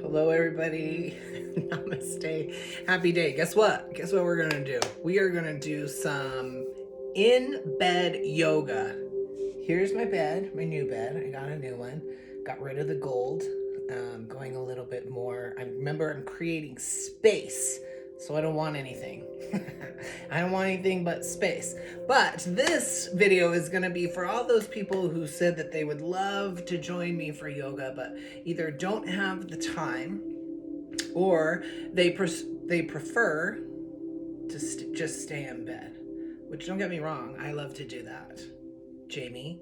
Hello, everybody. Namaste. Happy day. Guess what? Guess what we're going to do? We are going to do some in-bed yoga. Here's my bed, my new bed. I got a new one. Got rid of the gold. Going a little bit more. I'm creating space, so I don't want anything. I don't want anything but space. But this video is going to be for all those people who said that they would love to join me for yoga, but either don't have the time or they prefer to just stay in bed. Which, don't get me wrong, I love to do that. Jamie.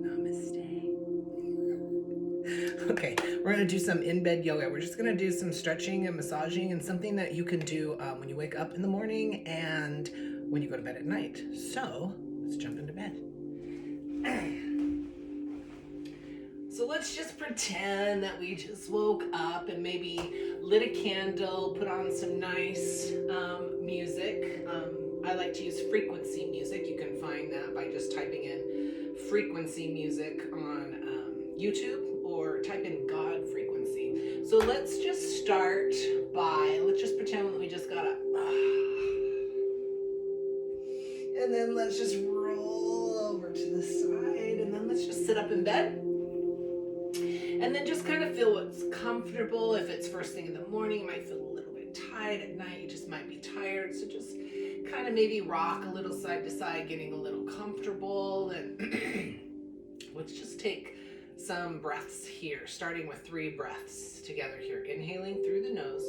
Namaste. Okay, we're gonna do some in-bed yoga. We're just gonna do some stretching and massaging and something that you can do when you wake up in the morning and when you go to bed at night. So let's jump into bed. So let's just pretend that we just woke up and maybe lit a candle, put on some nice music. I like to use frequency music. You can find that by just typing in frequency music on YouTube or type in God frequency. So let's just start by, let's just pretend that we just got up. And then let's just roll over to the side and then let's just sit up in bed. And then just kind of feel what's comfortable. If it's first thing in the morning, you might feel a little bit tired. At night, you just might be tired. So just kind of maybe rock a little side to side, getting a little comfortable. And let's just take some breaths here, starting with 3 breaths together here. Inhaling through the nose.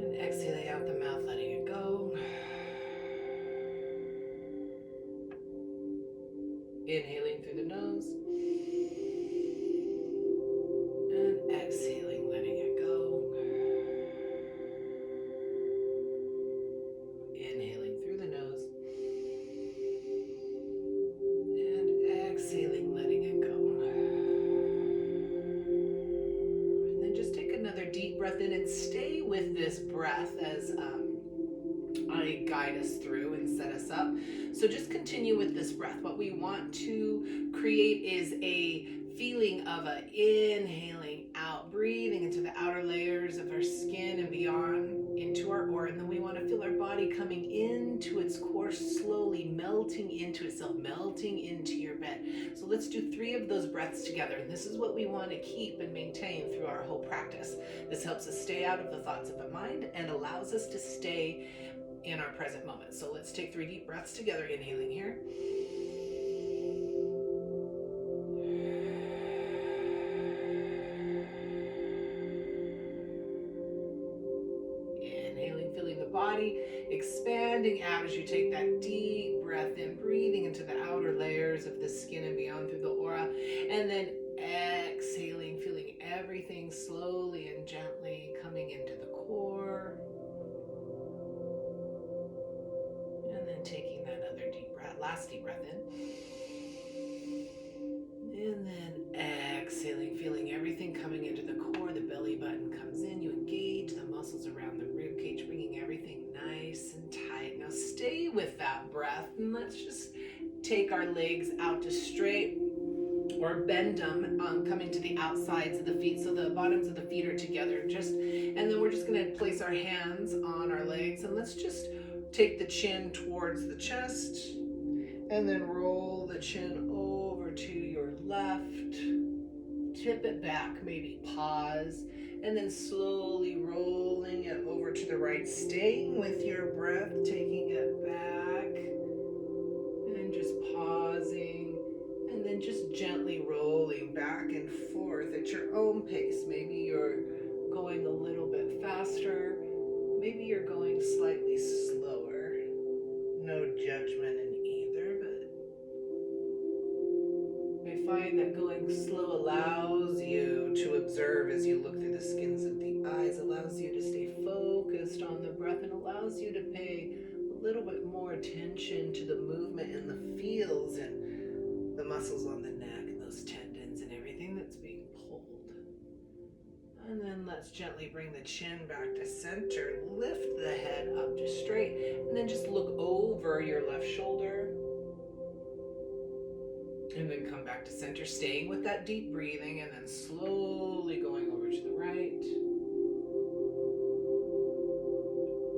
And exhaling out the mouth, letting it go. Inhaling through the nose. And exhaling, letting it go. Inhaling through the nose. And exhaling, letting it go. And then just take another deep breath in and stay with this breath as I guide us through and set us up. So just continue with this breath. What we want to create is a feeling of a inhaling out, breathing into the outer layers of our skin and beyond into our aura. And then we want to feel our body coming into its core, slowly melting into itself, melting into your bed. So let's do 3 of those breaths together. And this is what we want to keep and maintain through our whole practice. This helps us stay out of the thoughts of the mind and allows us to stay in our present moment. So let's take 3 deep breaths together, inhaling here. Inhaling, feeling the body expanding out as you take that deep breath in, breathing into the outer layers of the skin and beyond through the aura. And then exhaling, feeling everything slowly and gently coming into the core. Taking that other deep breath, last deep breath in. And then exhaling, feeling everything coming into the core. The belly button comes in. You engage the muscles around the rib cage, bringing everything nice and tight. Now stay with that breath and let's just take our legs out to straight or bend them, coming to the outsides of the feet. So the bottoms of the feet are together. And then we're just going to place our hands on our legs and let's just take the chin towards the chest and then roll the chin over to your left. Tip it back, maybe pause, and then slowly rolling it over to the right, staying with your breath, taking it back, and just pausing, and then just gently rolling back and forth at your own pace. Maybe you're going a little bit faster. Maybe you're going slightly slower. No judgment in either, but I find that going slow allows you to observe as you look through the skins of the eyes, allows you to stay focused on the breath, and allows you to pay a little bit more attention to the movement and the feels and the muscles on the neck and those tendons and everything that's being pulled. And then let's gently bring the chin back to center. Lift the head up to straight. And then just look over your left shoulder. And then come back to center, staying with that deep breathing, and then slowly going over to the right.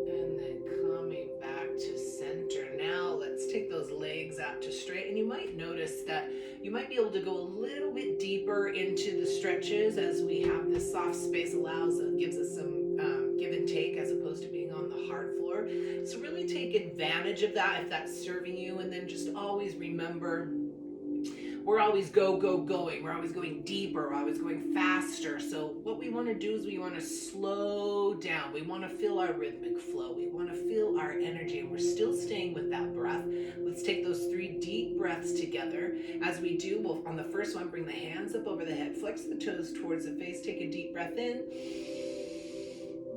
And then coming back to center. Now let's take those legs out to straight. And you might notice that you might be able to go a little bit deeper into the stretches as we have this soft space, gives us some give and take as opposed to being on the hard floor. So really take advantage of that if that's serving you. And then just always remember, we're always going. We're always going deeper. We're always going faster. So what we want to do is we want to slow down. We want to feel our rhythmic flow. We want to feel our energy. And we're still staying with that breath. Let's take those 3 deep breaths together. As we do, we'll, on the first one, bring the hands up over the head. Flex the toes towards the face. Take a deep breath in.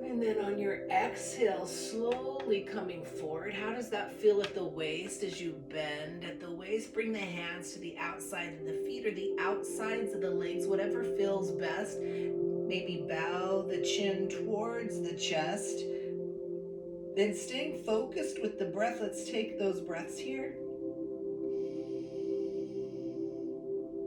And then on your exhale, slowly coming forward. How does that feel at the waist as you bend at the waist? Bring the hands to the outside of the feet or the outsides of the legs, whatever feels best. Maybe bow the chin towards the chest. Then staying focused with the breath, let's take those breaths here.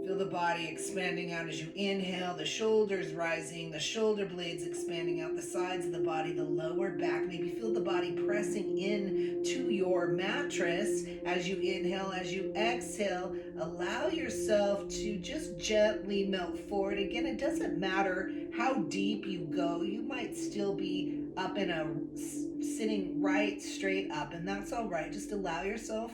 Feel the body expanding out as you inhale, the shoulders rising, the shoulder blades expanding out, the sides of the body, the lower back. Maybe feel the body pressing in to your mattress as you inhale. As you exhale, allow yourself to just gently melt forward. Again, it doesn't matter how deep you go. You might still be up in a sitting right straight up, and that's all right. Just allow yourself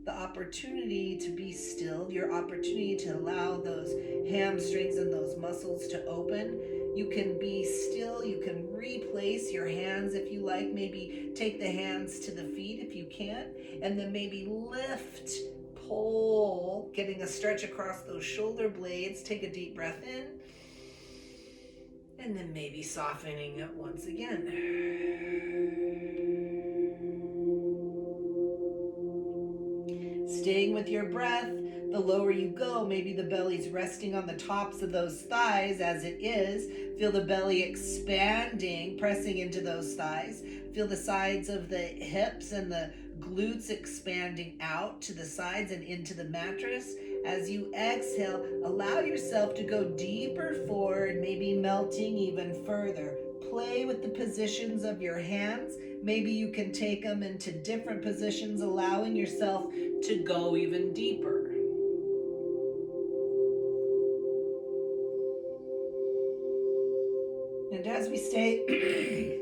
the opportunity to be still, your opportunity to allow those hamstrings and those muscles to open. You can be still, you can replace your hands if you like, maybe take the hands to the feet if you can, and then maybe lift, pull, getting a stretch across those shoulder blades. Take a deep breath in, and then maybe softening it once again. Staying with your breath, the lower you go, maybe the belly's resting on the tops of those thighs as it is. Feel the belly expanding, pressing into those thighs. Feel the sides of the hips and the glutes expanding out to the sides and into the mattress. As you exhale, allow yourself to go deeper forward, maybe melting even further. Play with the positions of your hands. Maybe you can take them into different positions, allowing yourself to go even deeper. And as we stay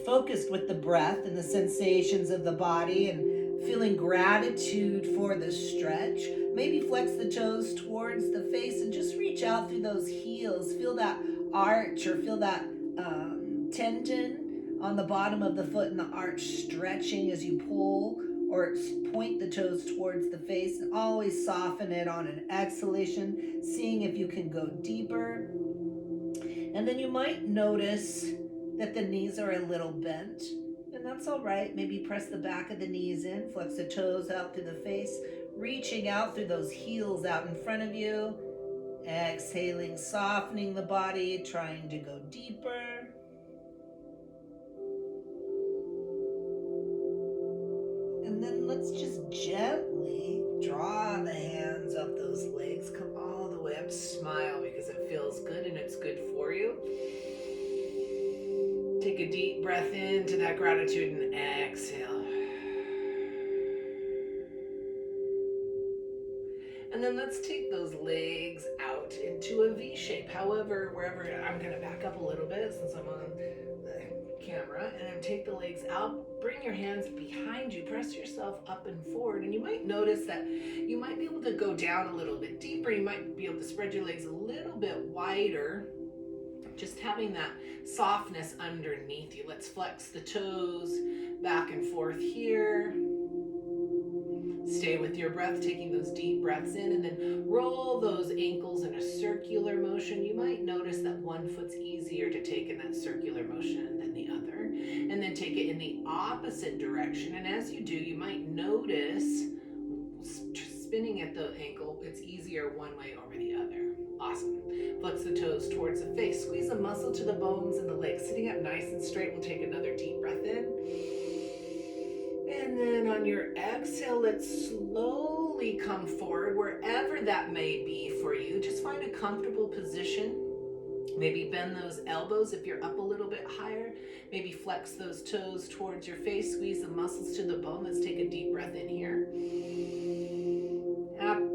focused with the breath and the sensations of the body and feeling gratitude for the stretch, maybe flex the toes towards the face and just reach out through those heels. Feel that arch or feel that tendon on the bottom of the foot and the arch stretching as you pull or point the toes towards the face, and always soften it on an exhalation, seeing if you can go deeper. And then you might notice that the knees are a little bent, and that's all right. Maybe press the back of the knees in, flex the toes out through the face, reaching out through those heels out in front of you. Exhaling, softening the body, trying to go deeper. And then let's just gently draw the hands up those legs, come all the way up, smile because it feels good and it's good for you. Take a deep breath into that gratitude and exhale. And then let's take those legs out into a V shape. However, wherever, I'm gonna back up a little bit since I'm on the camera, and then take the legs out, bring your hands behind you, press yourself up and forward, and you might notice that you might be able to go down a little bit deeper. You might be able to spread your legs a little bit wider, just having that softness underneath you. Let's flex the toes back and forth here. Stay with your breath, taking those deep breaths in, and then roll those ankles in a circular motion. You might notice that one foot's easier to take in that circular motion than the other. And then take it in the opposite direction. And as you do, you might notice spinning at the ankle, it's easier one way over the other. Awesome. Flex the toes towards the face. Squeeze the muscle to the bones and the legs. Sitting up nice and straight, we'll take another deep breath in. And then on your exhale, let's slowly gently come forward wherever that may be for you. Just find a comfortable position. Maybe bend those elbows if you're up a little bit higher. Maybe flex those toes towards your face. Squeeze the muscles to the bone. Let's take a deep breath in here.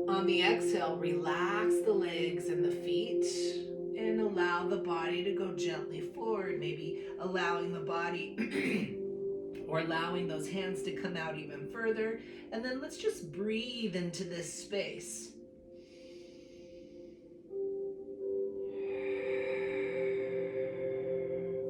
On the exhale, relax the legs and the feet and allow the body to go gently forward. Maybe allowing the body or allowing those hands to come out even further. And then let's just breathe into this space.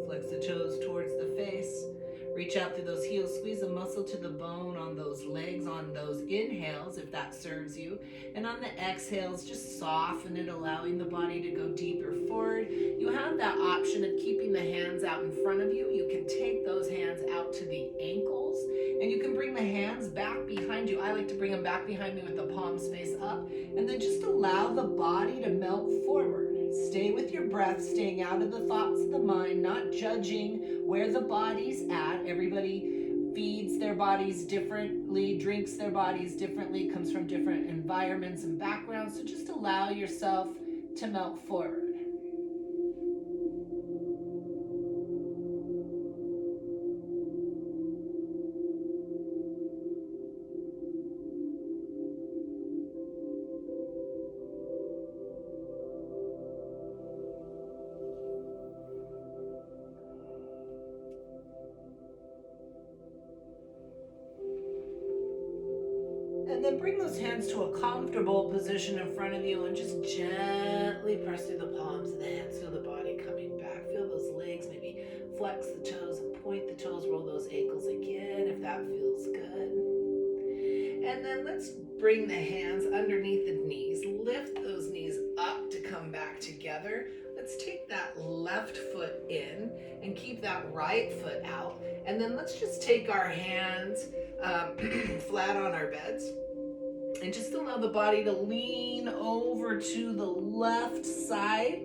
Flex the toes towards the face. Reach out through those heels. Squeeze a muscle to the bone on those legs, on those inhales, if that serves you. And on the exhales, just soften it, allowing the body to go deeper forward. You have that option of keeping the hands out in front of you. You can take those hands out to the ankles, and you can bring the hands back behind you. I like to bring them back behind me with the palms face up, and then just allow the body to melt forward. Stay with your breath, staying out of the thoughts of the mind, not judging where the body's at. Everybody feeds their bodies differently, drinks their bodies differently, comes from different environments and backgrounds. So just allow yourself to melt forward. And then bring those hands to a comfortable position in front of you and just gently press through the palms of the hands. Feel the body coming back. Feel those legs. Maybe flex the toes and point the toes. Roll those ankles again if that feels good. And then let's bring the hands underneath the knees. Lift those knees up to come back together. Let's take that left foot in and keep that right foot out. And then let's just take our hands flat on our beds. And just allow the body to lean over to the left side.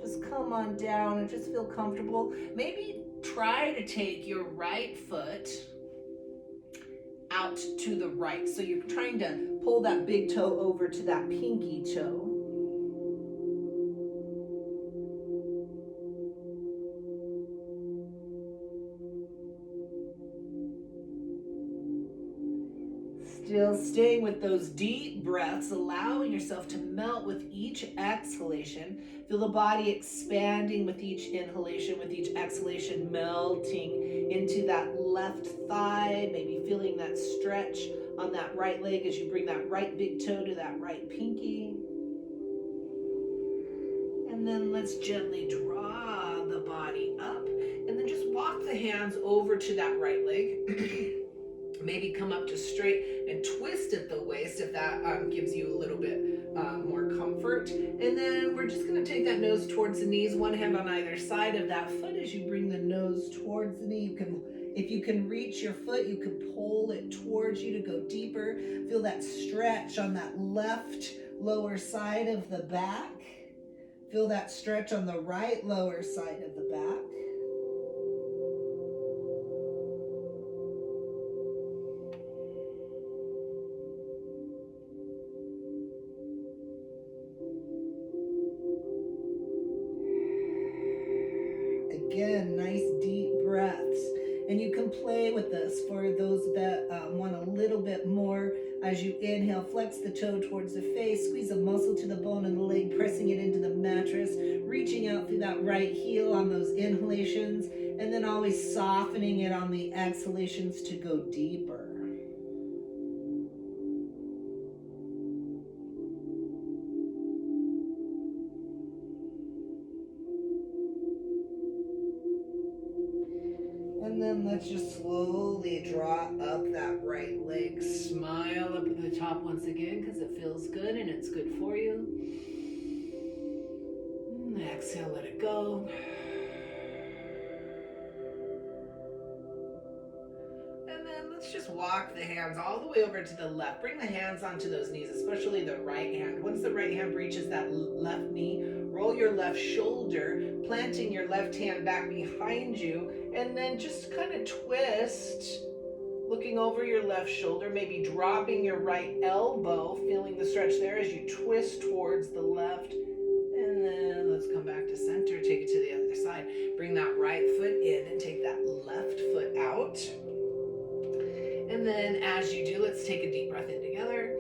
Just come on down and just feel comfortable. Maybe try to take your right foot out to the right. So you're trying to pull that big toe over to that pinky toe. Still staying with those deep breaths, allowing yourself to melt with each exhalation. Feel the body expanding with each inhalation, with each exhalation, melting into that left thigh, maybe feeling that stretch on that right leg as you bring that right big toe to that right pinky. And then let's gently draw the body up, and then just walk the hands over to that right leg. Maybe come up to straight and twist at the waist if that gives you a little bit more comfort. And then we're just going to take that nose towards the knees, one hand on either side of that foot as you bring the nose towards the knee. If you can reach your foot, you can pull it towards you to go deeper. Feel that stretch on that left lower side of the back. Feel that stretch on the right lower side of the back. Again, nice deep breaths. And you can play with this for those that want a little bit more. As you inhale, flex the toe towards the face, squeeze a muscle to the bone in the leg, pressing it into the mattress, reaching out through that right heel on those inhalations, and then always softening it on the exhalations to go deeper. And then let's just slowly draw up that right leg. Smile up at the top once again because it feels good and it's good for you. And exhale, let it go. And then let's just walk the hands all the way over to the left. Bring the hands onto those knees, especially the right hand. Once the right hand reaches that left knee, roll your left shoulder, planting your left hand back behind you, and then just kind of twist Looking over your left shoulder, maybe dropping your right elbow, feeling the stretch there as you twist towards the left. And then let's come back to center, take it to the other side. Bring that right foot in and take that left foot out. And then as you do, let's take a deep breath in together.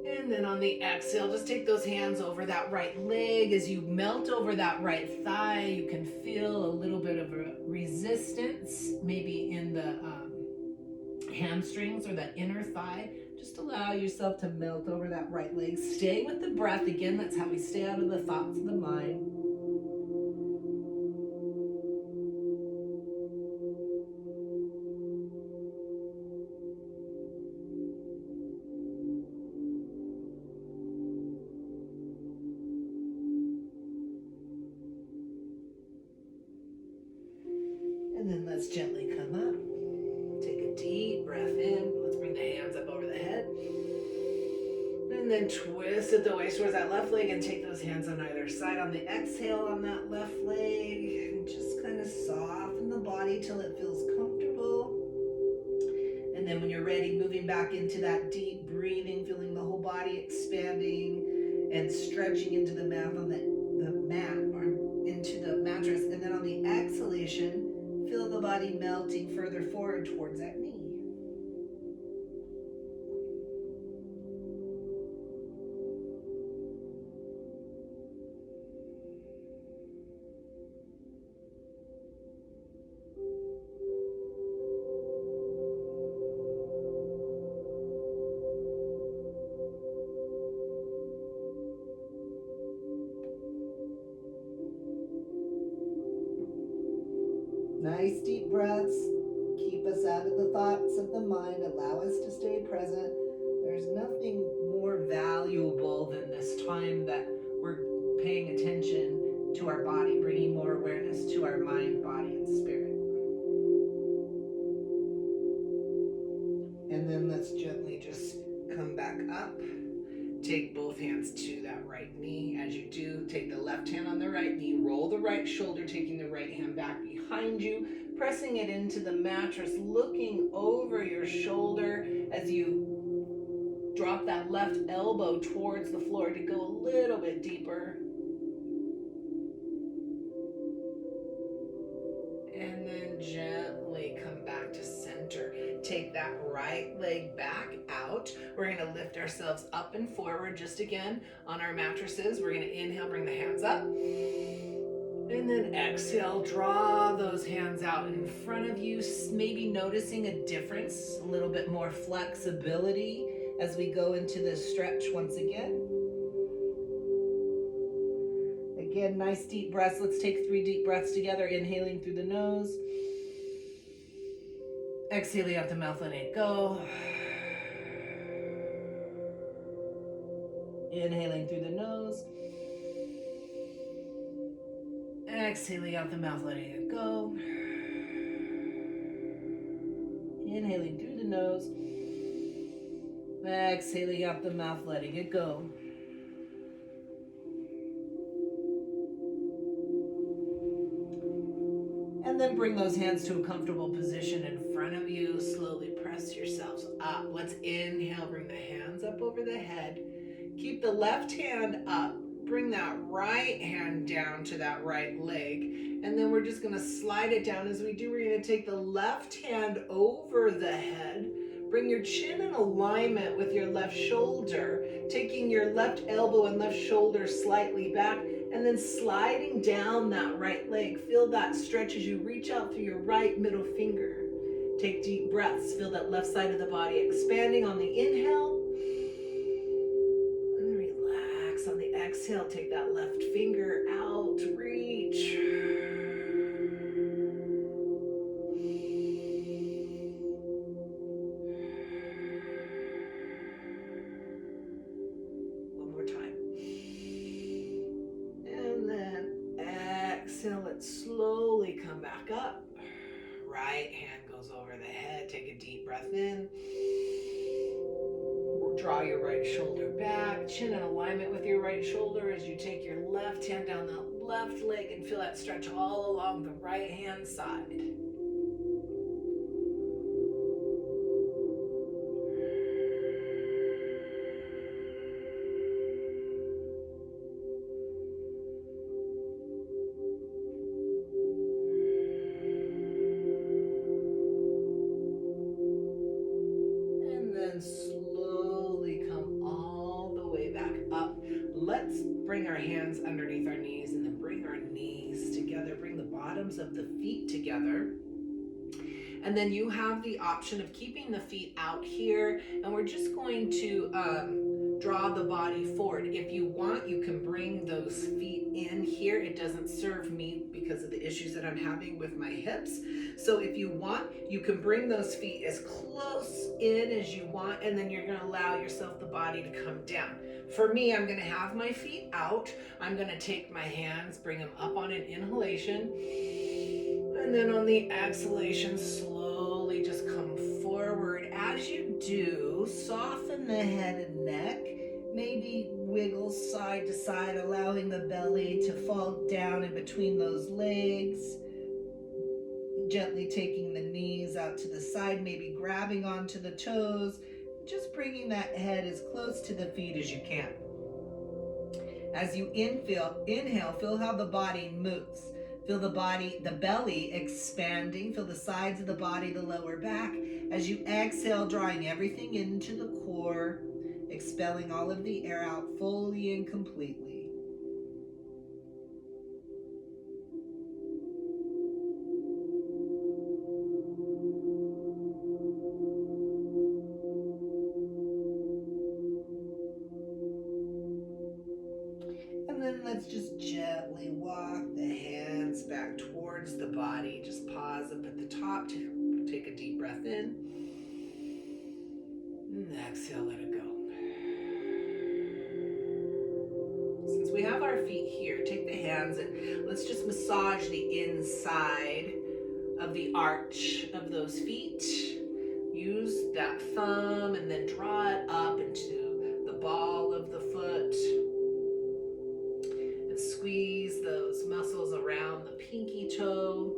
And then on the exhale, just take those hands over that right leg. As you melt over that right thigh, you can feel a little bit of a resistance, maybe in the hamstrings or that inner thigh. Just allow yourself to melt over that right leg. Stay with the breath. Again, that's how we stay out of the thoughts of the mind. And then let's gently come up. Take a deep breath in. Let's bring the hands up over the head. And then twist at the waist towards that left leg and take those hands on either side on the exhale on that left leg. And just kind of soften the body till it feels comfortable. And then when you're ready, moving back into that deep breathing, feeling the whole body expanding and stretching into the mat on the mat or into the mattress. And then on the exhalation, feel the body melting further forward towards that knee. Nice deep breaths. Keep us out of the thoughts of the mind. Allow us to stay present. There's nothing more valuable than this time that we're paying attention to our body, bringing more awareness to our mind, body, and spirit. And then let's gently just come back up. Take both hands to that right knee. As you do, take the left hand on the right knee, roll the right shoulder, taking the right hand back behind you, pressing it into the mattress, looking over your shoulder as you drop that left elbow towards the floor to go a little bit deeper. And then gently come back to center. Take that right leg back out. We're going to lift ourselves up and forward just again on our mattresses. We're going to inhale, bring the hands up. And then exhale, draw those hands out in front of you, maybe noticing a difference, a little bit more flexibility as we go into this stretch once again. Again, nice deep breaths. Let's take 3 deep breaths together, inhaling through the nose. Exhaling out the mouth, letting it go. Inhaling through the nose. Exhaling out the mouth, letting it go. Inhaling through the nose. Exhaling out the mouth, letting it go. And then bring those hands to a comfortable position in front of you. Slowly press yourselves up. Let's inhale, bring the hands up over the head. Keep the left hand up. Bring that right hand down to that right leg. And then we're just going to slide it down. As we do, we're going to take the left hand over the head. Bring your chin in alignment with your left shoulder. Taking your left elbow and left shoulder slightly back. And then sliding down that right leg. Feel that stretch as you reach out through your right middle finger. Take deep breaths. Feel that left side of the body expanding on the inhale. And relax on the exhale. Take that left finger out. Reach. Slowly come back up. Right hand goes over the head. Take a deep breath in. Draw your right shoulder back. Chin in alignment with your right shoulder as you take your left hand down the left leg and feel that stretch all along the right hand side. let's bring our hands underneath our knees and then bring our knees together. Bring the bottoms of the feet together. And then you have the option of keeping the feet out here, and we're just going to draw the body forward. If you want, you can bring those feet in here. It doesn't serve me because of the issues that I'm having with my hips. So if you want, you can bring those feet as close in as you want, and then you're going to allow yourself the body to come down. For me, I'm going to have my feet out. I'm going to take my hands, bring them up on an inhalation. And then on the exhalation, slowly just come forward. As you do, soften the head and neck. Maybe wiggle side to side, allowing the belly to fall down in between those legs. Gently taking the knees out to the side, maybe grabbing onto the toes. Just bringing that head as close to the feet as you can. As you inhale, feel how the body moves. Feel the belly expanding. Feel the sides of the body, the lower back. As you exhale, drawing everything into the core, expelling all of the air out fully and completely. And then let's just gently walk the hands back towards the body. Just pause up at the top to take a deep breath in. And exhale, let it go. Since we have our feet here, take the hands and let's just massage the inside of the arch of those feet. Use that thumb and then draw it up into the ball of the foot. And squeeze those muscles around the pinky toe.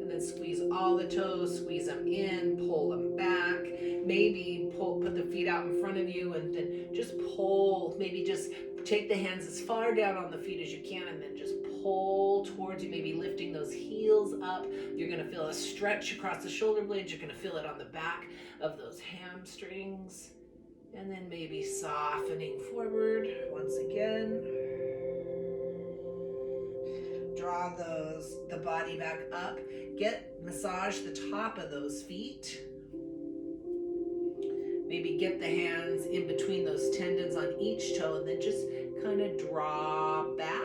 And then squeeze all the toes, squeeze them in, pull them back. Maybe put the feet out in front of you and then just pull. Maybe just take the hands as far down on the feet as you can and then just pull towards you, maybe lifting those heels up. You're going to feel a stretch across the shoulder blades. You're going to feel it on the back of those hamstrings. And then maybe softening forward once again. Draw the body back up. Massage the top of those feet. Maybe get the hands in between those tendons on each toe and then just kind of draw back.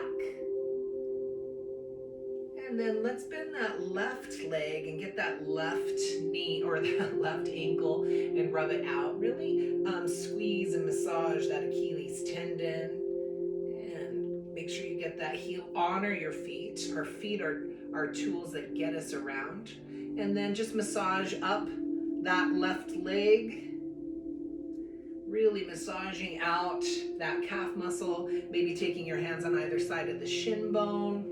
And then let's bend that left leg and get that left knee or that left ankle and rub it out. Really squeeze and massage that Achilles tendon. And make sure you get that heel. Honor your feet. Our feet are tools that get us around. And then just massage up that left leg. Really massaging out that calf muscle, maybe taking your hands on either side of the shin bone.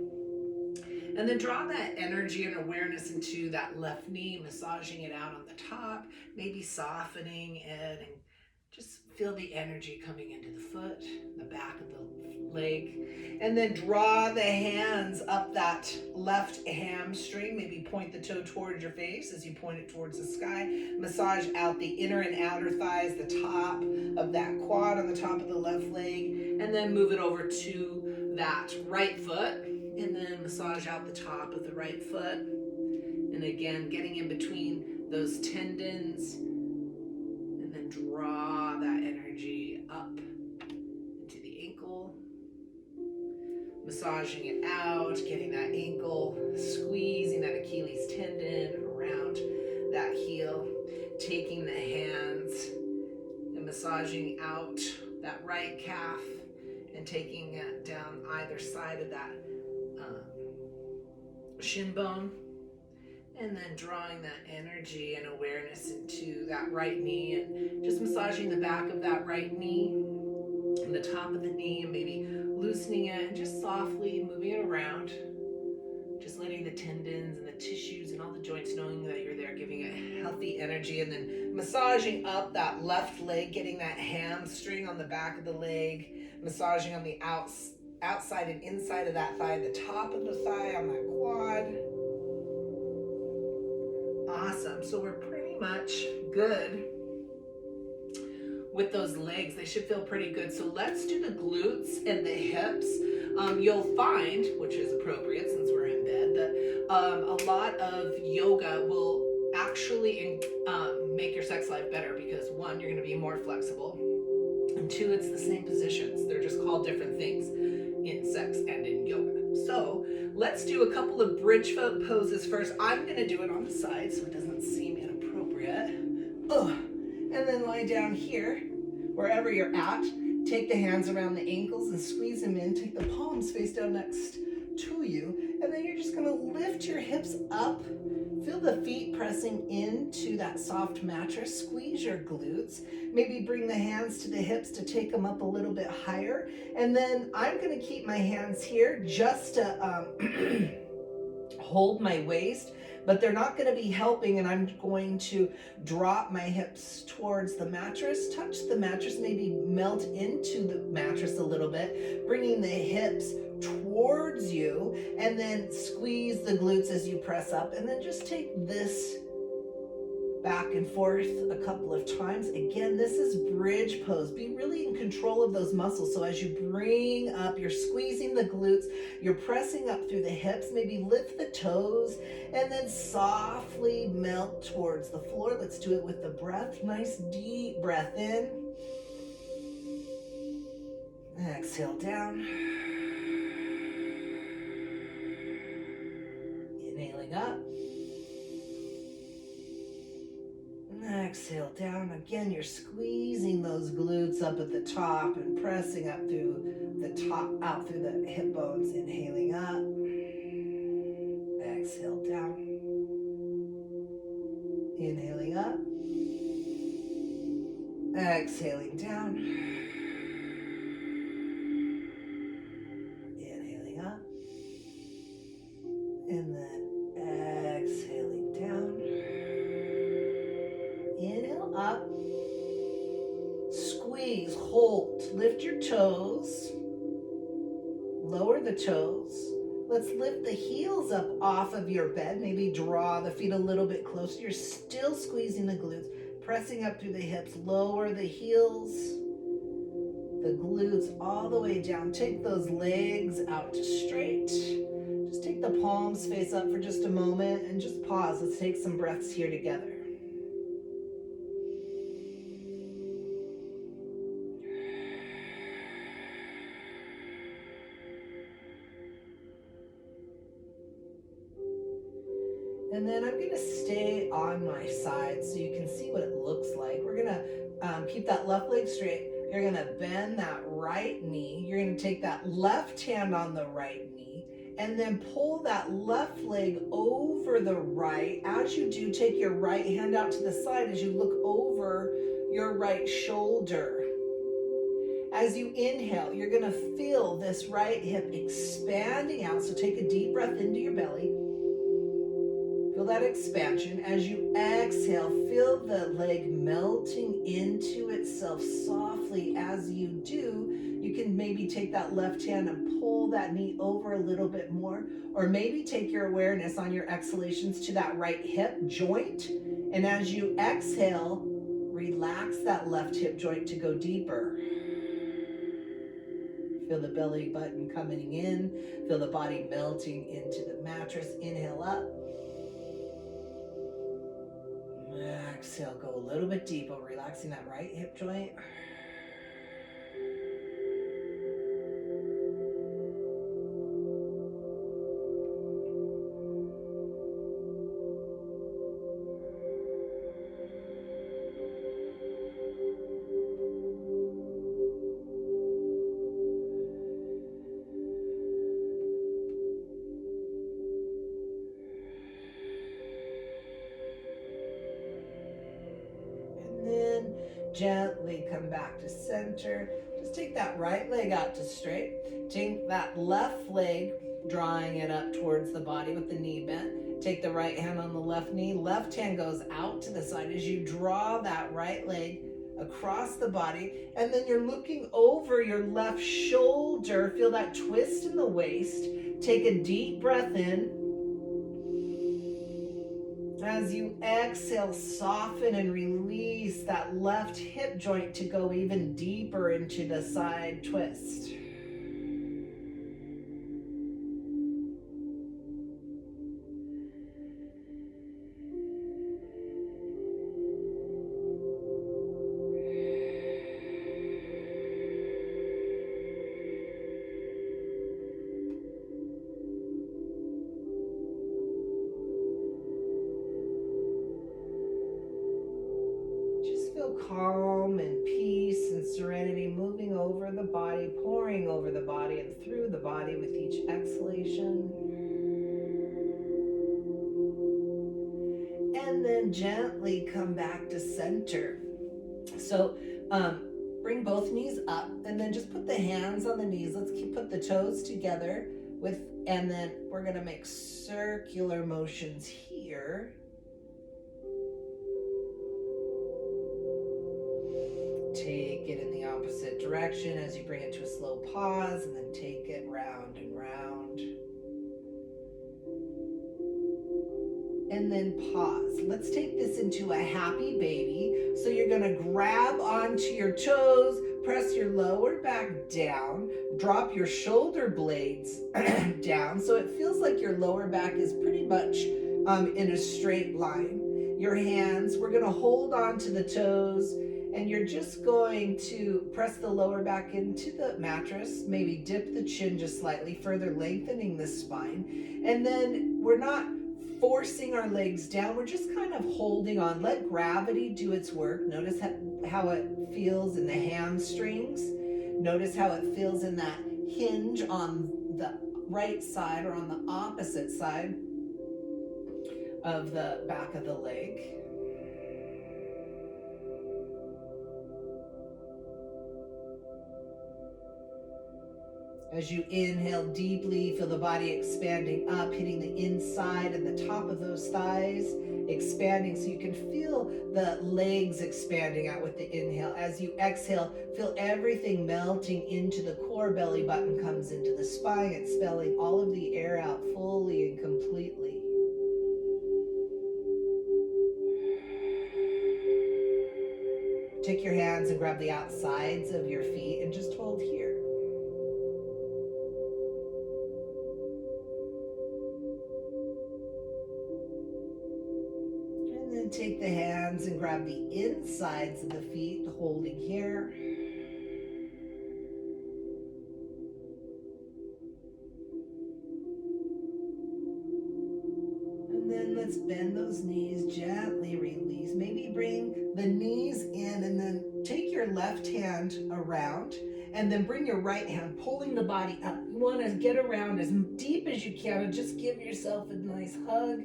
And then draw that energy and awareness into that left knee, massaging it out on the top, maybe softening it, and just feel the energy coming into the foot, the back of the leg. And then draw the hands up that left hamstring, maybe point the toe towards your face as you point it towards the sky. Massage out the inner and outer thighs, the top of that quad on the top of the left leg, and then move it over to that right foot. And then massage out the top of the right foot. And again, getting in between those tendons. And then draw that energy up into the ankle. Massaging it out, getting that ankle, squeezing that Achilles tendon around that heel. Taking the hands and massaging out that right calf and taking it down either side of that shin bone, and then drawing that energy and awareness into that right knee and just massaging the back of that right knee and the top of the knee and maybe loosening it and just softly moving it around, just letting the tendons and the tissues and all the joints knowing that you're there, giving it healthy energy, and then massaging up that left leg, getting that hamstring on the back of the leg, massaging on the outside and inside of that thigh, the top of the thigh on that quad. Awesome. So we're pretty much good with those legs. They should feel pretty good. So let's do the glutes and the hips. You'll find, which is appropriate since we're in bed, that a lot of yoga will actually make your sex life better because one, you're going to be more flexible, and two, it's the same positions. They're just called different things in sex and in yoga. So let's do a couple of bridge poses first. I'm going to do it on the side so it doesn't seem inappropriate. Ugh. And then lie down here, wherever you're at. Take the hands around the ankles and squeeze them in. Take the palms face down next to you. And then you're just gonna lift your hips up. Feel the feet pressing into that soft mattress. Squeeze your glutes. Maybe bring the hands to the hips to take them up a little bit higher. And then I'm gonna keep my hands here just to hold my waist, but they're not going to be helping, and I'm going to drop my hips towards the mattress, touch the mattress, maybe melt into the mattress a little bit, bringing the hips towards you, and then squeeze the glutes as you press up, and then just take this back and forth a couple of times. Again, this is bridge pose. Be really in control of those muscles. So as you bring up, you're squeezing the glutes, you're pressing up through the hips, maybe lift the toes, and then softly melt towards the floor. Let's do it with the breath. Nice deep breath in. Exhale down. Inhaling up. Exhale down. Again, you're squeezing those glutes up at the top and pressing up through the top, out through the hip bones. Inhaling up. Exhale down. Inhaling up. Exhaling down. Inhaling up. And then exhaling down. Inhale up, squeeze, hold, lift your toes, lower the toes. Let's lift the heels up off of your bed, maybe draw the feet a little bit closer. You're still squeezing the glutes, pressing up through the hips, lower the heels, the glutes all the way down. Take those legs out to straight. Just take the palms face up for just a moment and just pause. Let's take some breaths here together. And then I'm going to stay on my side so you can see what it looks like. We're going to keep that left leg straight. You're going to bend that right knee. You're going to take that left hand on the right knee and then pull that left leg over the right. As you do, take your right hand out to the side as you look over your right shoulder. As you inhale, you're going to feel this right hip expanding out. So take a deep breath into your belly. Feel that expansion. As you exhale, feel the leg melting into itself softly. As you do, you can maybe take that left hand and pull that knee over a little bit more, or maybe take your awareness on your exhalations to that right hip joint. And as you exhale, relax that left hip joint to go deeper. Feel the belly button coming in. Feel the body melting into the mattress. Inhale up. Exhale, go a little bit deeper, relaxing that right hip joint. Gently come back to center. Just take that right leg out to straight. Take that left leg, drawing it up towards the body with the knee bent. Take the right hand on the left knee. Left hand goes out to the side as you draw that right leg across the body. And then you're looking over your left shoulder. Feel that twist in the waist. Take a deep breath in. As you exhale, soften and release that left hip joint to go even deeper into the side twist. Feel calm and peace and serenity moving over the body, pouring over the body and through the body with each exhalation. And then gently come back to center. So bring both knees up and then just put the hands on the knees. Let's put the toes together and then we're going to make circular motions here. Take it in the opposite direction as you bring it to a slow pause, and then take it round and round. And then pause. Let's take this into a happy baby. So you're going to grab onto your toes, press your lower back down, drop your shoulder blades down so it feels like your lower back is pretty much in a straight line. Your hands, we're going to hold on to the toes, and you're just going to press the lower back into the mattress, maybe dip the chin just slightly, further lengthening the spine. And then we're not forcing our legs down, we're just kind of holding on. Let gravity do its work. Notice how it feels in the hamstrings. Notice how it feels in that hinge on the right side or on the opposite side of the back of the leg. As you inhale deeply, feel the body expanding up, hitting the inside and the top of those thighs, expanding so you can feel the legs expanding out with the inhale. As you exhale, feel everything melting into the core, belly button comes into the spine, expelling all of the air out fully and completely. Take your hands and grab the outsides of your feet and just hold here. Take the hands and grab the insides of the feet, holding here. And then let's bend those knees, gently release. Maybe bring the knees in and then take your left hand around and then bring your right hand, pulling the body up. You want to get around as deep as you can and just give yourself a nice hug.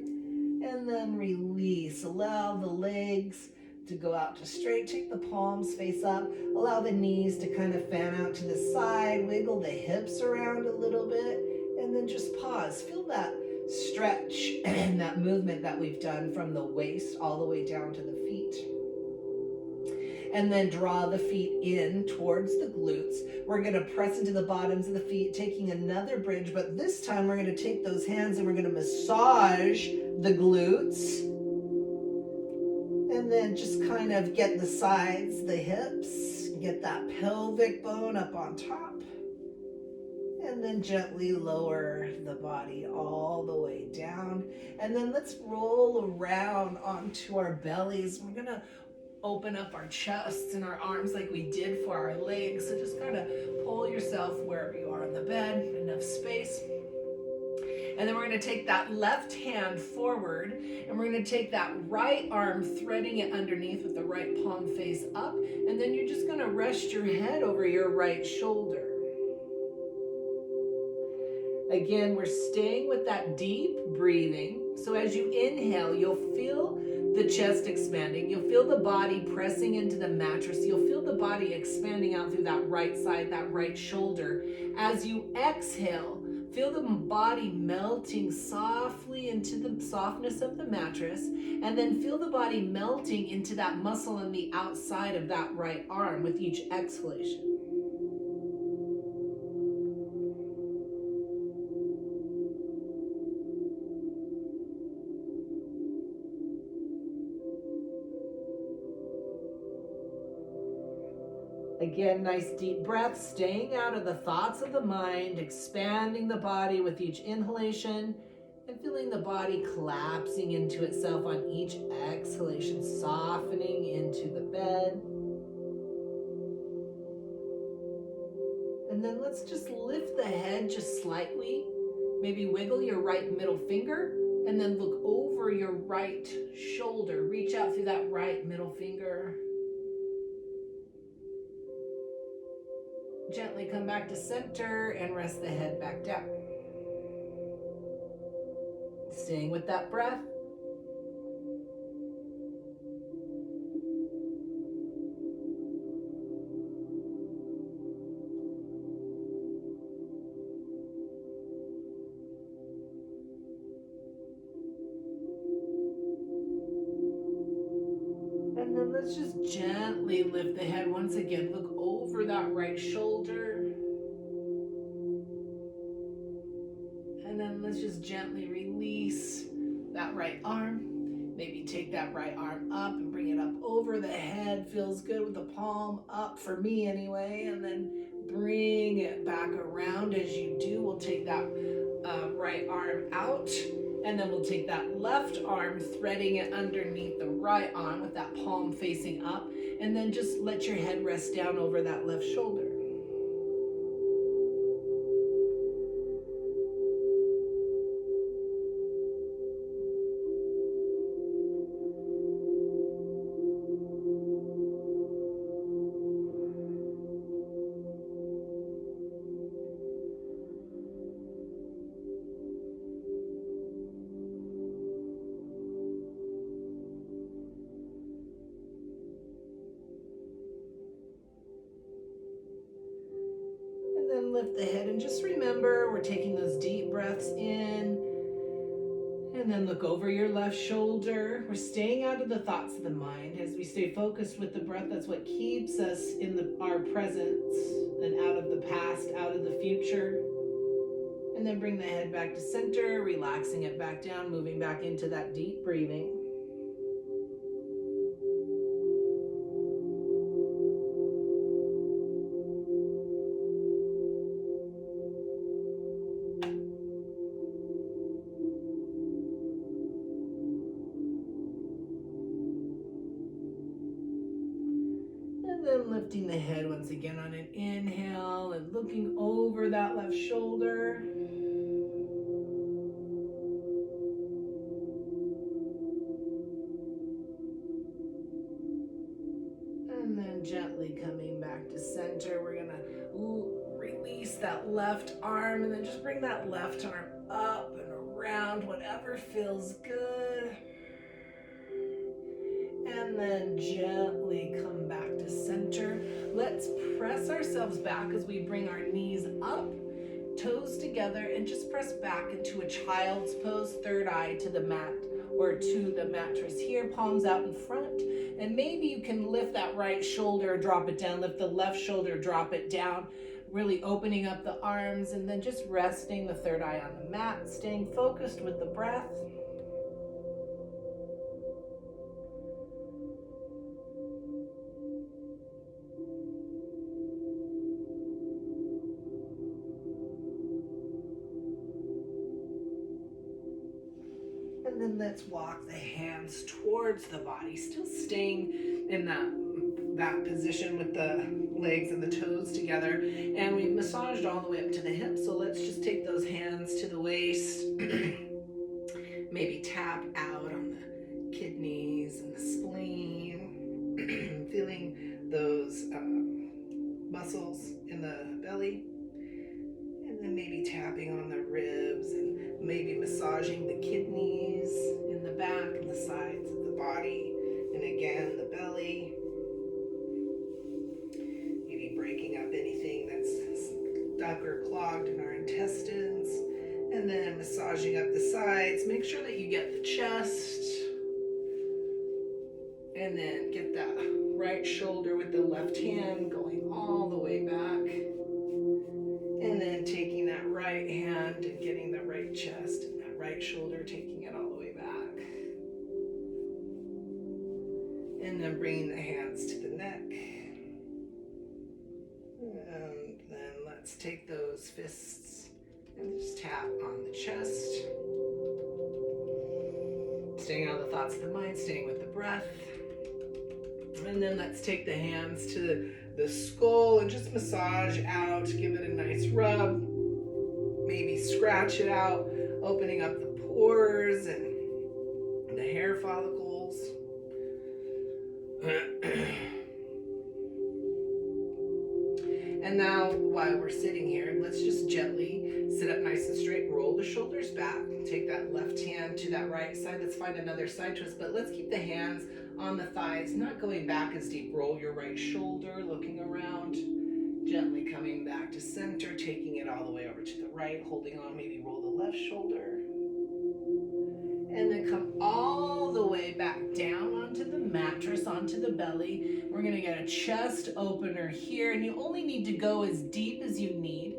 And then release. Allow the legs to go out to straight. Take the palms face up. Allow the knees to kind of fan out to the side. Wiggle the hips around a little bit. And then just pause. Feel that stretch and that movement that we've done from the waist all the way down to the feet. And then draw the feet in towards the glutes. We're going to press into the bottoms of the feet, taking another bridge, but this time we're going to take those hands and we're going to massage the glutes. And then just kind of get the sides, the hips, get that pelvic bone up on top. And then gently lower the body all the way down. And then let's roll around onto our bellies. We're going to open up our chests and our arms like we did for our legs. So just kind of pull yourself wherever you are on the bed, enough space. And then we're going to take that left hand forward and we're going to take that right arm, threading it underneath with the right palm face up. And then you're just going to rest your head over your right shoulder. Again, we're staying with that deep breathing. So as you inhale, you'll feel the chest expanding. You'll feel the body pressing into the mattress. You'll feel the body expanding out through that right side, that right shoulder. As you exhale, feel the body melting softly into the softness of the mattress, and then feel the body melting into that muscle on the outside of that right arm with each exhalation. Again, nice deep breath, staying out of the thoughts of the mind, expanding the body with each inhalation, and feeling the body collapsing into itself on each exhalation, softening into the bed. And then let's just lift the head just slightly. Maybe wiggle your right middle finger and then look over your right shoulder. Reach out through that right middle finger. Gently come back to center and rest the head back down. Staying with that breath. And then let's just gently lift the head once again. Look over that right shoulder. And then let's just gently release that right arm. Maybe take that right arm up and bring it up over the head. Feels good with the palm up for me anyway. And then bring it back around. As you do, we'll take that right arm out. And then we'll take that left arm, threading it underneath the right arm with that palm facing up. And then just let your head rest down over that left shoulder. Lift the head and just remember we're taking those deep breaths in and then look over your left shoulder. We're staying out of the thoughts of the mind as we stay focused with the breath. That's what keeps us in our presence and out of the past, out of the future. And then bring the head back to center, relaxing it back down, moving back into that deep breathing. And lifting the head once again on an inhale and looking over that left shoulder. And then gently coming back to center. We're going to release that left arm and then just bring that left arm up and around, whatever feels good. And then gently come back to center. Let's press ourselves back as we bring our knees up, toes together, and just press back into a child's pose, third eye to the mat or to the mattress here, palms out in front. And maybe you can lift that right shoulder, drop it down, lift the left shoulder, drop it down, really opening up the arms, and then just resting the third eye on the mat, staying focused with the breath. And then let's walk the hands towards the body, still staying in that position with the legs and the toes together. And we've massaged all the way up to the hips, so let's just take those hands to the waist. Maybe tap out on the kidneys and the spleen, feeling those muscles in the belly. And then maybe tapping on the ribs and maybe massaging the kidneys in the back and the sides of the body. And again, the belly. Maybe breaking up anything that's stuck or clogged in our intestines. And then massaging up the sides. Make sure that you get the chest. And then get that right shoulder with the left hand going all the way back. And then taking that right hand and getting the right chest and that right shoulder, taking it all the way back. And then bringing the hands to the neck. let's take those fists and just tap on the chest. Staying out of the thoughts of the mind, staying with the breath. And then let's take the hands to the skull and just massage out, give it a nice rub. Maybe scratch it out, opening up the pores and the hair follicles. And now, while we're sitting here, let's just gently sit up nice and straight, roll the shoulders back, take that left hand to that right side. Let's find another side twist, but let's keep the hands on the thighs, not going back as deep. Roll your right shoulder, looking around, gently coming back to center, taking it all the way over to the right, holding on, maybe roll the left shoulder. And then come all the way back down onto the mattress, onto the belly. We're gonna get a chest opener here, and you only need to go as deep as you need.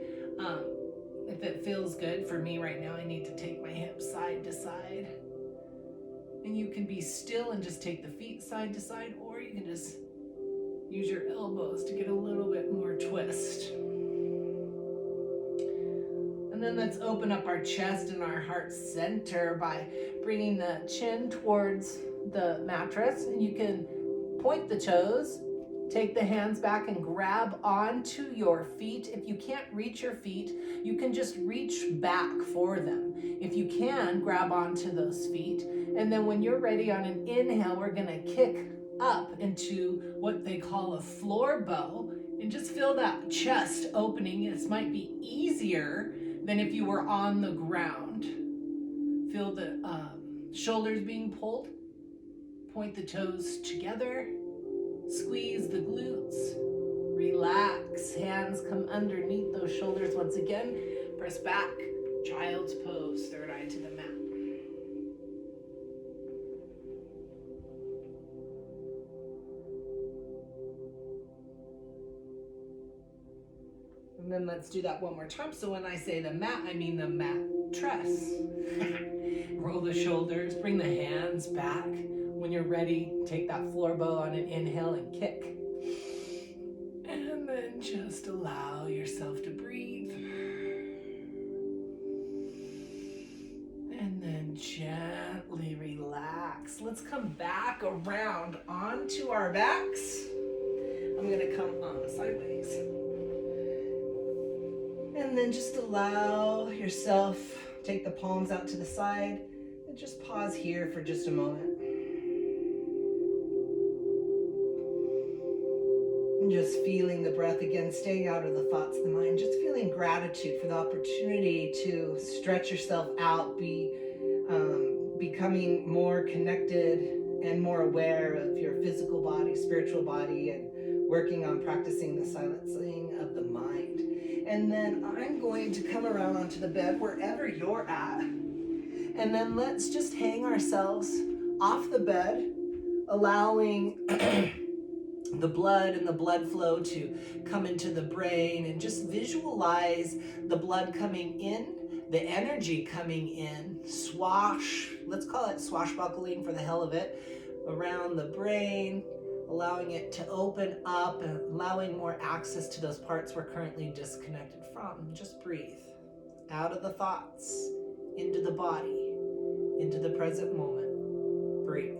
If it feels good, for me right now, I need to take my hips side to side. And you can be still and just take the feet side to side, or you can just use your elbows to get a little bit more twist. And then let's open up our chest and our heart center by bringing the chin towards the mattress. And you can point the toes, take the hands back and grab onto your feet. If you can't reach your feet, you can just reach back for them. If you can, grab onto those feet. And then when you're ready on an inhale, we're gonna kick up into what they call a floor bow. And just feel that chest opening. This might be easier than if you were on the ground. Feel the shoulders being pulled. Point the toes together. Squeeze the glutes. Relax. Hands come underneath those shoulders once again. Press back. Child's pose. Third eye to the mat. And then let's do that one more time. So when I say the mat, I mean the mattress. Roll the shoulders, bring the hands back. When you're ready, take that floor bow on an inhale and kick. And then just allow yourself to breathe. And then gently relax. Let's come back around onto our backs. I'm gonna come sideways. And then just allow yourself, take the palms out to the side, and just pause here for just a moment. And just feeling the breath again, staying out of the thoughts of the mind, just feeling gratitude for the opportunity to stretch yourself out, becoming more connected and more aware of your physical body, spiritual body, and working on practicing the silencing of the mind. And then I'm going to come around onto the bed wherever you're at. And then let's just hang ourselves off the bed, allowing the blood and the blood flow to come into the brain, and just visualize the blood coming in, the energy coming in, let's call it swashbuckling for the hell of it, around the brain, allowing it to open up and allowing more access to those parts we're currently disconnected from. Just breathe out of the thoughts, into the body, into the present moment. Breathe.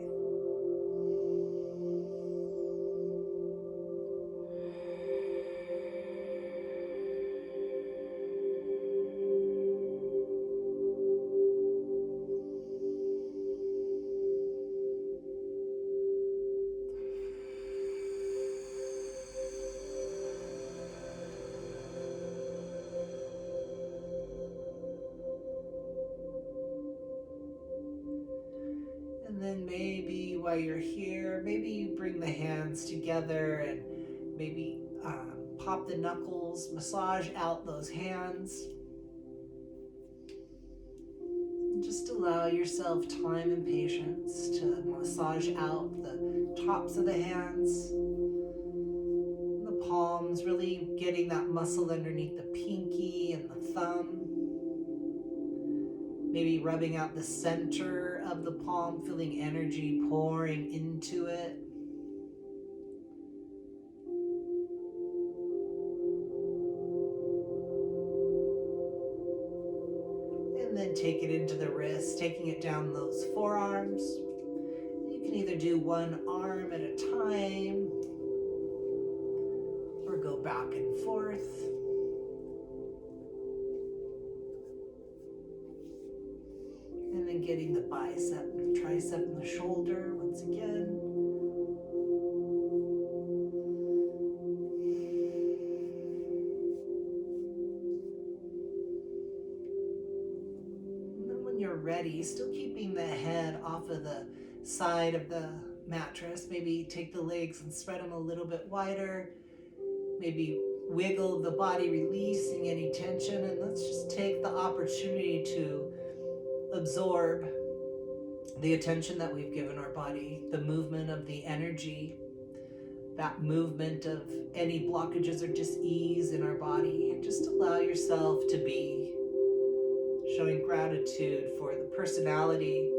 And then maybe while you're here, maybe you bring the hands together and maybe pop the knuckles, massage out those hands. Just allow yourself time and patience to massage out the tops of the hands, the palms, really getting that muscle underneath the pinky and the thumb. Maybe rubbing out the center of the palm, feeling energy pouring into it. And then take it into the wrists, taking it down those forearms. You can either do one arm at a time or go back and forth. And then getting the bicep and tricep and the shoulder once again. And then when you're ready, still keeping the head off of the side of the mattress, maybe take the legs and spread them a little bit wider. Maybe wiggle the body, releasing any tension. And let's just take the opportunity to absorb the attention that we've given our body, the movement of the energy, that movement of any blockages or dis-ease in our body. And just allow yourself to be, showing gratitude for the personality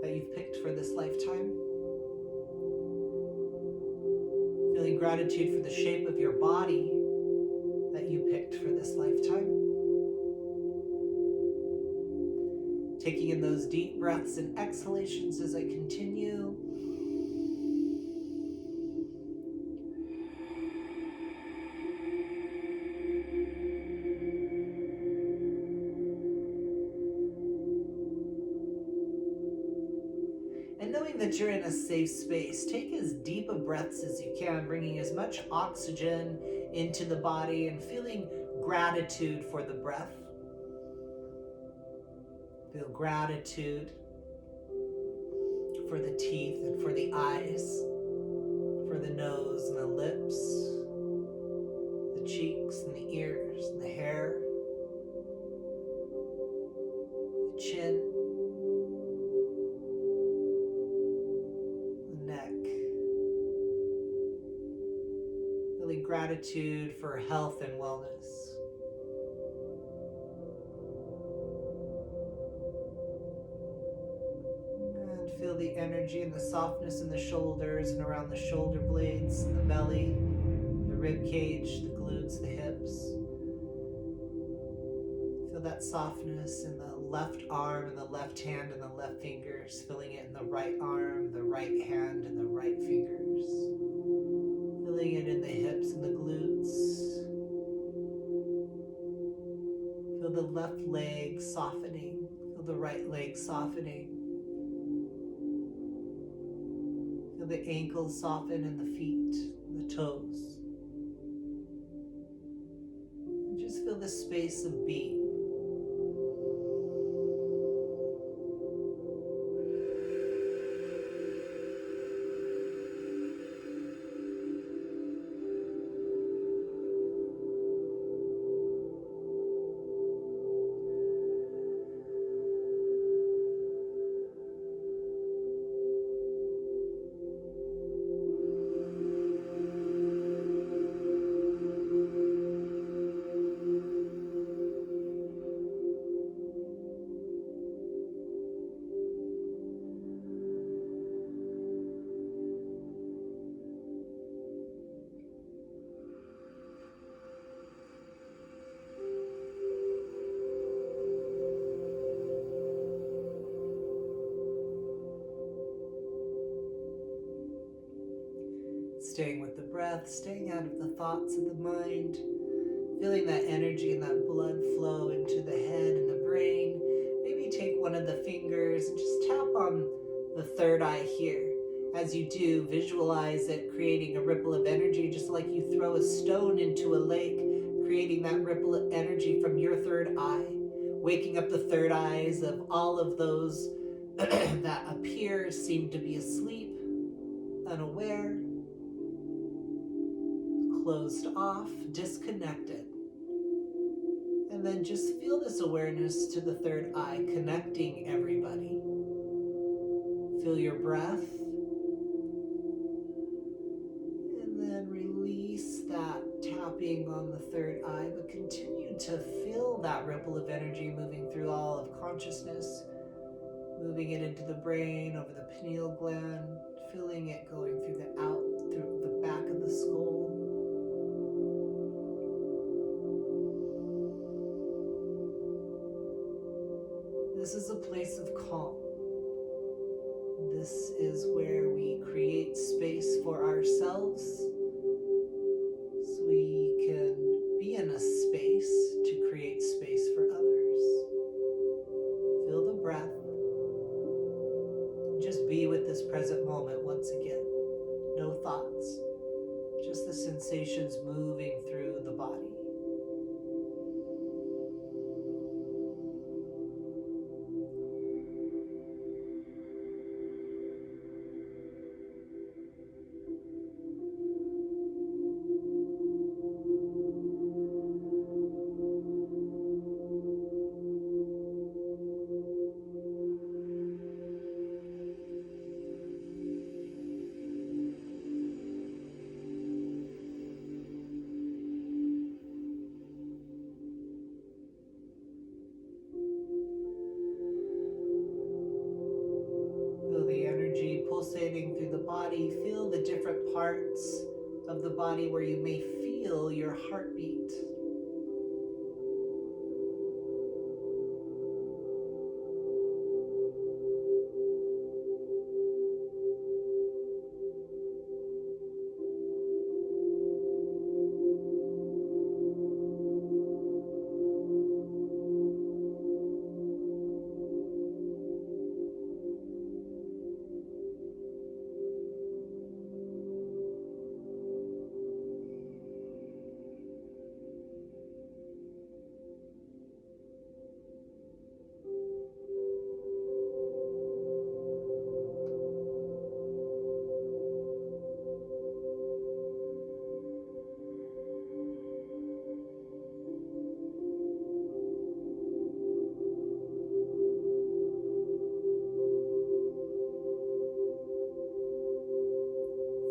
that you've picked for this lifetime. Feeling gratitude for the shape of your body that you picked for this lifetime. Taking in those deep breaths and exhalations as I continue. And knowing that you're in a safe space, take as deep a breaths as you can, bringing as much oxygen into the body and feeling gratitude for the breath. Feel gratitude for the teeth and for the eyes, for the nose and the lips, the cheeks and the ears and the hair, the chin, the neck. Feeling gratitude for health and wellness. Feel the energy and the softness in the shoulders and around the shoulder blades, the belly, the rib cage, the glutes, the hips. Feel that softness in the left arm and the left hand and the left fingers, feeling it in the right arm, the right hand, and the right fingers. Feeling it in the hips and the glutes. Feel the left leg softening. Feel the right leg softening. Feel the ankles soften and the feet, the toes. And just feel the space of being. Staying with the breath, staying out of the thoughts of the mind, feeling that energy and that blood flow into the head and the brain. Maybe take one of the fingers and just tap on the third eye here. As you do, visualize it creating a ripple of energy, just like you throw a stone into a lake, creating that ripple of energy from your third eye, waking up the third eyes of all of those that appear, seem to be asleep, unaware, closed off, disconnected. And then just feel this awareness to the third eye, connecting everybody. Feel your breath. And then release that tapping on the third eye, but continue to feel that ripple of energy moving through all of consciousness, moving it into the brain, over the pineal gland, feeling it going through the back of the skull. This is a place of calm. This is where we create space for ourselves so we can be in a space to create space for others. Feel the breath. Just be with this present moment once again. No thoughts, just the sensations moving through the body. Feel the energy pulsating through the body. Feel the different parts of the body where you may feel your heartbeat.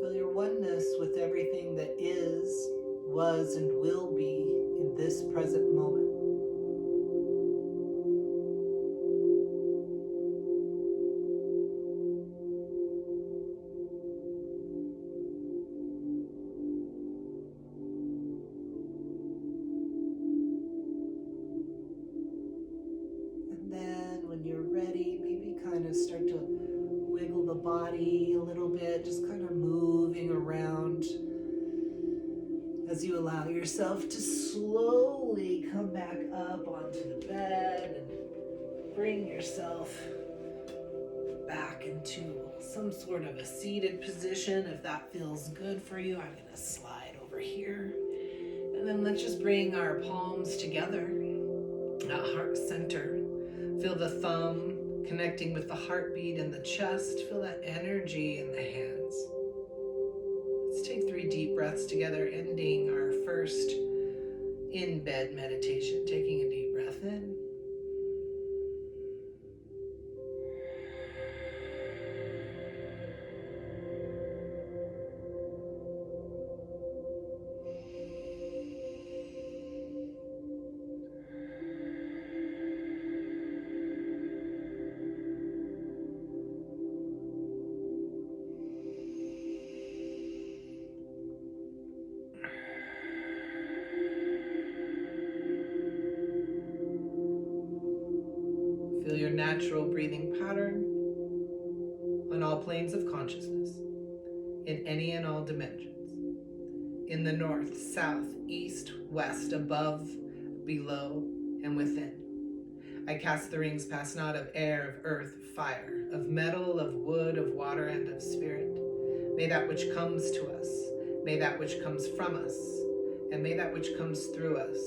Feel your oneness with everything that is, was, and will be in this present moment. And then when you're ready, maybe kind of start to wiggle the body a little bit, just kind of moving around as you allow yourself to slowly come back up onto the bed and bring yourself back into some sort of a seated position. If that feels good for you, I'm going to slide over here. And then let's just bring our palms together at heart center. Feel the thumb connecting with the heartbeat in the chest. Feel that energy in the hands. Let's take 3 deep breaths together, ending our first in-bed meditation. Taking a deep breath in. Feel your natural breathing pattern on all planes of consciousness, in any and all dimensions. In the north, south, east, west, above, below, and within. I cast the rings past not of air, of earth, of fire, of metal, of wood, of water, and of spirit. May that which comes to us, may that which comes from us, and may that which comes through us,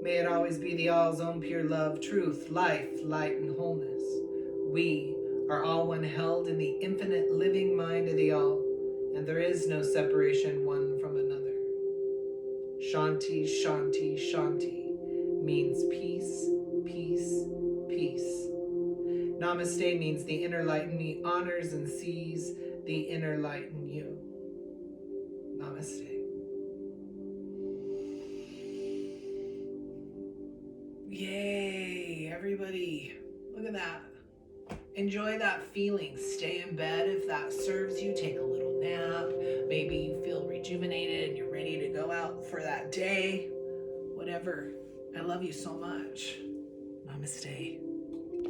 may it always be the all's own pure love, truth, life, light, and wholeness. We are all one, held in the infinite living mind of the all, and there is no separation one from another. Shanti, Shanti, Shanti means peace, peace, peace. Namaste means the inner light in me honors and sees the inner light in you. Namaste. Yay, everybody. Look at that. Enjoy that feeling. Stay in bed if that serves you. Take a little nap. Maybe you feel rejuvenated and you're ready to go out for that day. Whatever. I love you so much. Namaste.